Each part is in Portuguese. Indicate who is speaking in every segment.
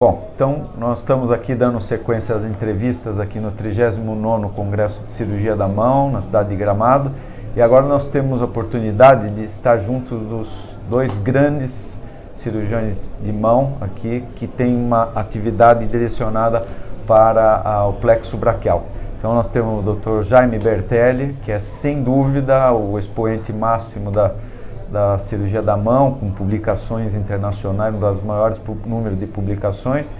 Speaker 1: Bom, então nós estamos aqui dando sequência às entrevistas aqui no 39º Congresso de Cirurgia da Mão, na cidade de Gramado, e agora nós temos a oportunidade de estar junto dos dois grandes cirurgiões de mão aqui, que têm uma atividade direcionada para o plexo braquial. Então nós temos o Dr. Jaime Bertelli, que é sem dúvida o expoente máximo da cirurgia da mão, com publicações internacionais, um dos maiores números de publicações,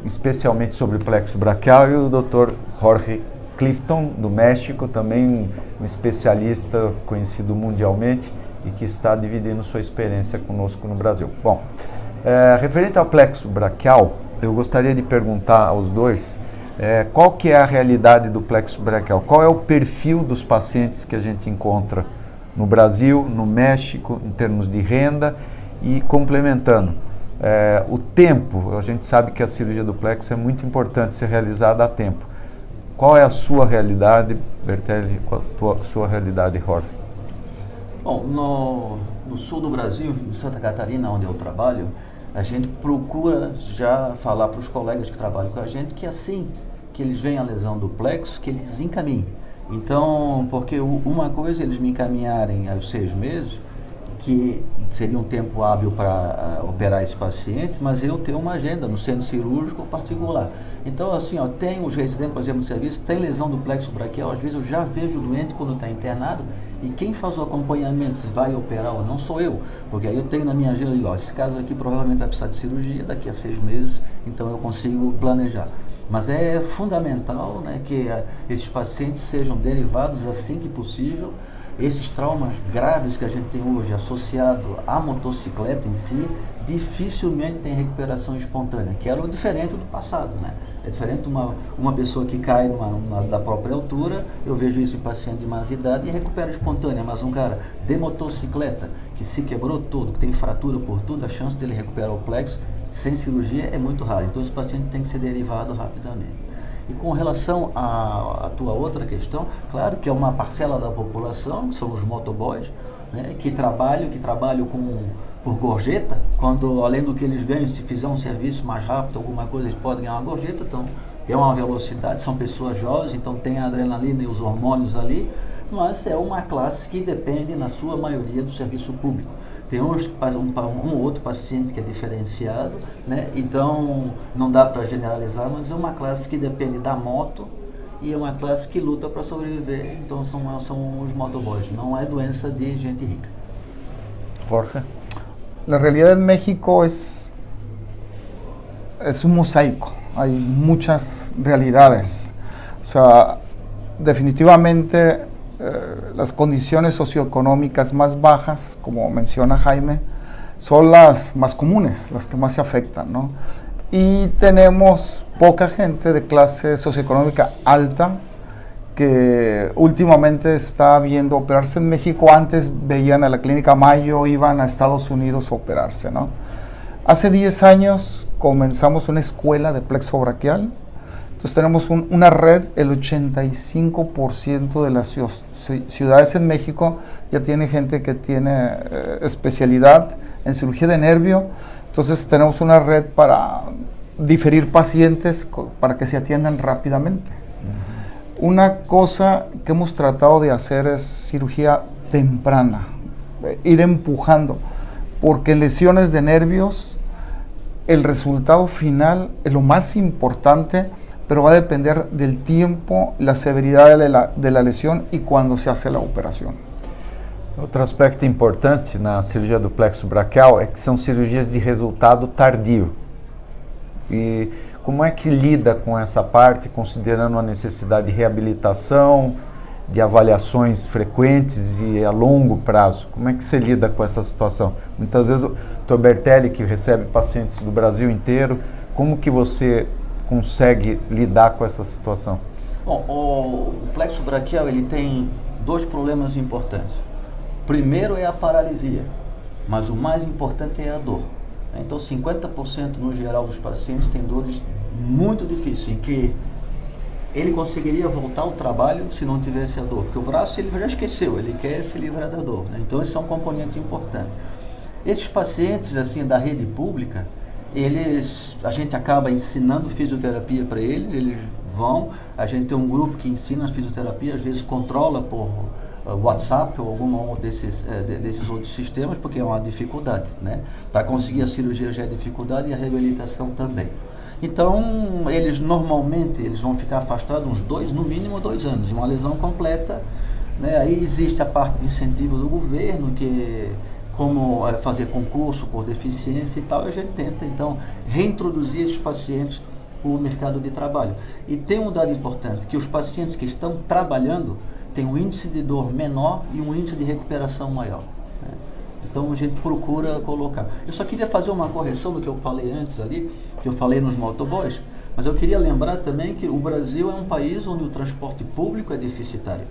Speaker 1: especialmente sobre plexo braquial, e o Dr. Jorge Clifton, do México, também um especialista conhecido mundialmente e que está dividindo sua experiência conosco no Brasil. Bom, referente ao plexo braquial, eu gostaria de perguntar aos dois qual que é a realidade do plexo braquial, qual é o perfil dos pacientes que a gente encontra no Brasil, no México, em termos de renda, e complementando, o tempo. A gente sabe que a cirurgia do plexo é muito importante ser realizada a tempo. Qual é a sua realidade, Bertelli, qual a sua realidade, Jorge?
Speaker 2: Bom, no sul do Brasil, em Santa Catarina, onde eu trabalho, a gente procura já falar para os colegas que trabalham com a gente que assim que eles veem a lesão do plexo, que eles encaminhem. Então, porque uma coisa é eles me encaminharem aos 6 meses, que seria um tempo hábil para operar esse paciente, mas eu tenho uma agenda no centro cirúrgico particular. Então, assim, tem os residentes, por exemplo, no serviço, tem lesão do plexo braquial, às vezes eu já vejo o doente quando está internado, e quem faz o acompanhamento, se vai operar ou não, sou eu, porque aí eu tenho na minha agenda, esse caso aqui provavelmente vai precisar de cirurgia daqui a 6 meses, então eu consigo planejar. Mas é fundamental, né, que esses pacientes sejam derivados assim que possível. Esses traumas graves que a gente tem hoje associado à motocicleta em si, dificilmente tem recuperação espontânea, que era o diferente do passado, né? É diferente uma pessoa que cai da própria altura, eu vejo isso em paciente de mais idade e recupera espontânea, mas um cara de motocicleta, que se quebrou todo, que tem fratura por tudo, a chance dele recuperar o plexo sem cirurgia é muito rara. Então esse paciente tem que ser derivado rapidamente. E com relação à tua outra questão, claro que é uma parcela da população, que são os motoboys, né, que trabalham por gorjeta, quando além do que eles ganham, se fizer um serviço mais rápido, alguma coisa, eles podem ganhar uma gorjeta, então tem uma velocidade, são pessoas jovens, então tem a adrenalina e os hormônios ali, mas é uma classe que depende, na sua maioria, do serviço público. Tem um outro paciente que é diferenciado, né? Então não dá para generalizar, mas é uma classe que depende da moto e é uma classe que luta para sobreviver, então são os motoboys, não é doença de gente rica.
Speaker 1: Jorge?
Speaker 3: La realidad en México es un mosaico, hay muchas realidades. O sea, definitivamente las condiciones socioeconómicas más bajas, como menciona Jaime, son las más comunes, las que más se afectan, ¿no? Y tenemos poca gente de clase socioeconómica alta que últimamente está viendo operarse en México. Antes veían a la Clínica Mayo, iban a Estados Unidos a operarse, ¿no? Hace 10 años comenzamos una escuela de plexo braquial. Entonces tenemos una red, el 85% de las ciudades en México ya tiene gente que tiene especialidad en cirugía de nervio. Entonces tenemos una red para diferir pacientes para que se atiendan rápidamente. Una cosa que hemos tratado de hacer es cirugía temprana, ir empujando, porque en lesiones de nervios el resultado final es lo más importante, pero va a depender del tiempo, la severidad de la lesión y cuando se hace la operación.
Speaker 1: Outro aspecto importante na cirurgia do plexo braquial é que são cirurgias de resultado tardio. E como é que lida com essa parte, considerando a necessidade de reabilitação, de avaliações frequentes e a longo prazo? Como é que você lida com essa situação? Muitas vezes o Dr. Bertelli, que recebe pacientes do Brasil inteiro, como que você consegue lidar com essa situação?
Speaker 2: Bom, o plexo braquial ele tem 2 problemas importantes. Primeiro é a paralisia, mas o mais importante é a dor. Então 50% no geral dos pacientes têm dores muito difíceis, em que ele conseguiria voltar ao trabalho se não tivesse a dor, porque o braço ele já esqueceu, ele quer se livrar da dor, né? Então esse é um componente importante. Esses pacientes assim da rede pública, a gente acaba ensinando fisioterapia para eles vão, a gente tem um grupo que ensina fisioterapia, às vezes controla por WhatsApp ou algum desses outros sistemas, porque é uma dificuldade, né? Para conseguir a cirurgia já é dificuldade e a reabilitação também. Então, normalmente vão ficar afastados no mínimo 2 anos, uma lesão completa, né? Aí existe a parte de incentivo do governo, que como fazer concurso por deficiência e tal, a gente tenta então reintroduzir esses pacientes para o mercado de trabalho. E tem um dado importante, que os pacientes que estão trabalhando têm um índice de dor menor e um índice de recuperação maior, né? Então a gente procura colocar. Eu só queria fazer uma correção do que eu falei antes ali, que eu falei nos motoboys, mas eu queria lembrar também que o Brasil é um país onde o transporte público é deficitário,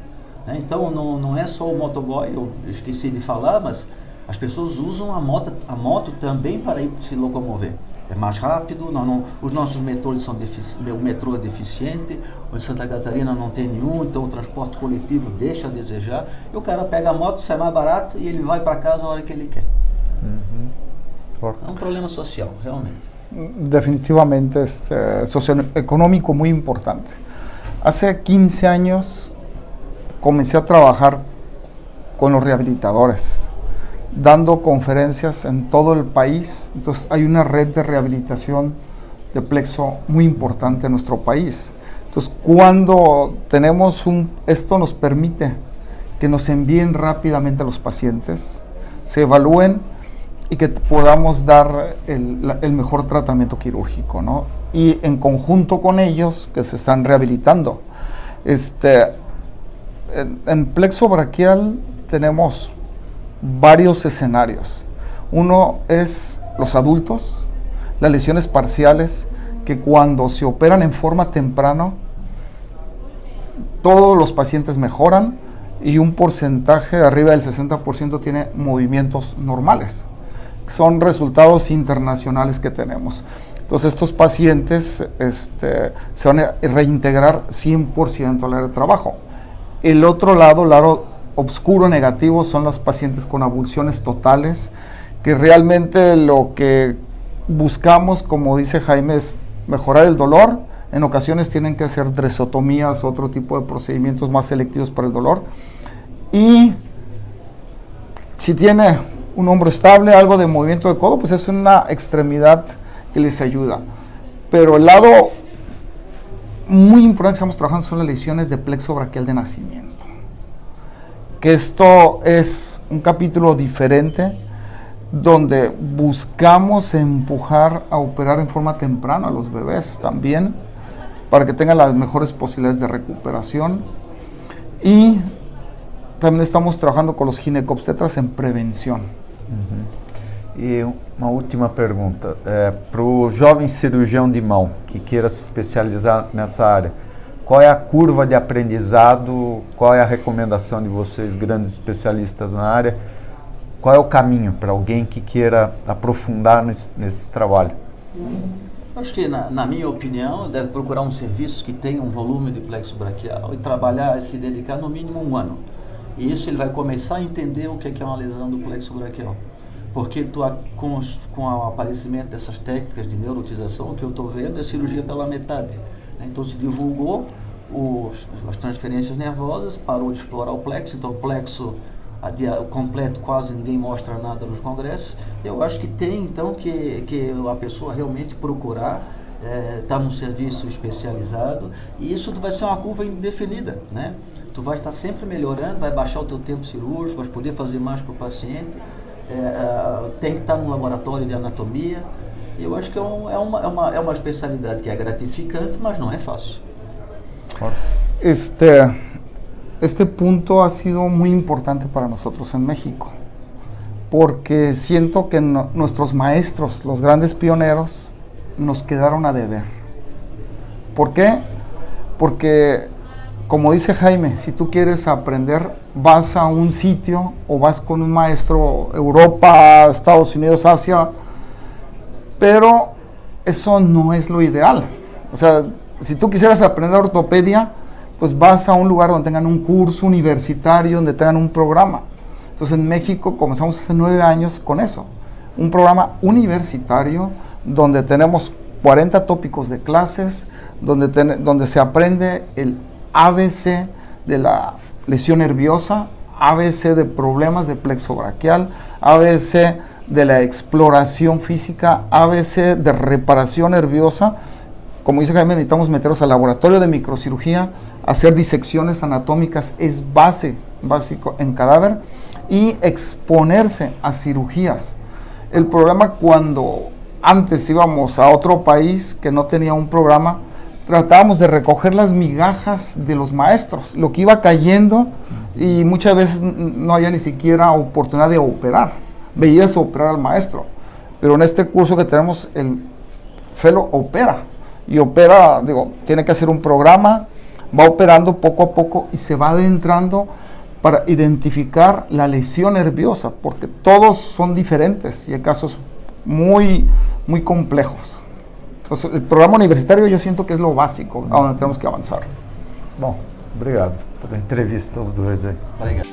Speaker 2: né? Então não é só o motoboy, eu esqueci de falar, mas as pessoas usam a moto também para ir se locomover. É mais rápido, os nossos metrôs o metrô é deficiente, em Santa Catarina não tem nenhum, então o transporte coletivo deixa a desejar, e o cara pega a moto, sai mais barato e ele vai para casa a hora que ele quer. É um problema social, realmente.
Speaker 3: Definitivamente socioeconómico muy importante. Hace 15 años comencé a trabajar con los rehabilitadores, dando conferencias en todo el país. Entonces hay una red de rehabilitación de plexo muy importante en nuestro país. Entonces cuando tenemos esto nos permite que nos envíen rápidamente a los pacientes, se evalúen y que podamos dar el mejor tratamiento quirúrgico, ¿no? Y en conjunto con ellos que se están rehabilitando. En plexo braquial tenemos varios escenarios. Uno es los adultos, las lesiones parciales, que cuando se operan en forma temprana, todos los pacientes mejoran y un porcentaje de arriba del 60% tiene movimientos normales. Son resultados internacionales que tenemos. Entonces estos pacientes se van a reintegrar 100% al área de trabajo. El otro lado oscuro negativo, son los pacientes con avulsiones totales, que realmente lo que buscamos, como dice Jaime, es mejorar el dolor. En ocasiones tienen que hacer dresotomías, otro tipo de procedimientos más selectivos para el dolor. Y si tiene un hombro estable, algo de movimiento de codo, pues es una extremidad que les ayuda. Pero el lado muy importante que estamos trabajando son las lesiones de plexo braquial de nacimiento. Que esto es un capítulo diferente, donde buscamos empujar a operar en forma temprana a los bebés también, para que tengan las mejores posibilidades de recuperación. Y también estamos trabajando con los ginecobstetras en prevención.
Speaker 1: E uma última pergunta, para o jovem cirurgião de mão que queira se especializar nessa área, qual é a curva de aprendizado, qual é a recomendação de vocês, grandes especialistas na área, qual é o caminho para alguém que queira aprofundar nesse trabalho?
Speaker 2: Acho que, na minha opinião, deve procurar um serviço que tenha um volume de plexo braquial e trabalhar, se dedicar no mínimo 1 ano. E isso ele vai começar a entender o que é uma lesão do plexo braquial. Porque com o aparecimento dessas técnicas de neurotização, o que eu estou vendo é cirurgia pela metade. Então se divulgou as transferências nervosas, parou de explorar o plexo, então o plexo completo quase ninguém mostra nada nos congressos. Eu acho que tem então que a pessoa realmente procurar estar num serviço especializado, e isso vai ser uma curva indefinida, né? Tu vai estar sempre melhorando, vai baixar o teu tempo cirúrgico, vai poder fazer mais para o paciente, tem que estar num laboratório de anatomia. Eu acho que é uma especialidade que é gratificante, mas não é fácil.
Speaker 3: Este punto ha sido muy importante para nosotros en México, porque siento que nuestros maestros, los grandes pioneros, nos quedaron a deber. ¿Por qué? Porque, como dice Jaime, si tú quieres aprender, vas a un sitio o vas con un maestro, Europa, Estados Unidos, Asia, pero eso no es lo ideal. O sea, si tú quisieras aprender ortopedia, pues vas a un lugar donde tengan un curso universitario, donde tengan un programa. Entonces en México comenzamos hace 9 años con eso, un programa universitario donde tenemos 40 tópicos de clases, donde se aprende el ABC de la lesión nerviosa, ABC de problemas de plexo braquial, ABC de la exploración física, ABC de reparación nerviosa. Como dice Jaime, necesitamos meternos al laboratorio de microcirugía, hacer disecciones anatómicas, es básico en cadáver, y exponerse a cirugías. El problema cuando antes íbamos a otro país que no tenía un programa, tratábamos de recoger las migajas de los maestros, lo que iba cayendo, y muchas veces no había ni siquiera oportunidad de operar. Veías operar al maestro, pero en este curso que tenemos, el fellow opera, y opera, tiene que hacer un programa, va operando poco a poco y se va adentrando para identificar la lesión nerviosa, porque todos son diferentes y hay casos muy, muy complejos. Entonces, el programa universitario yo siento que es lo básico, a donde tenemos que avanzar.
Speaker 1: Bom, obrigado pela entrevista aos dois aí.
Speaker 2: Obrigado.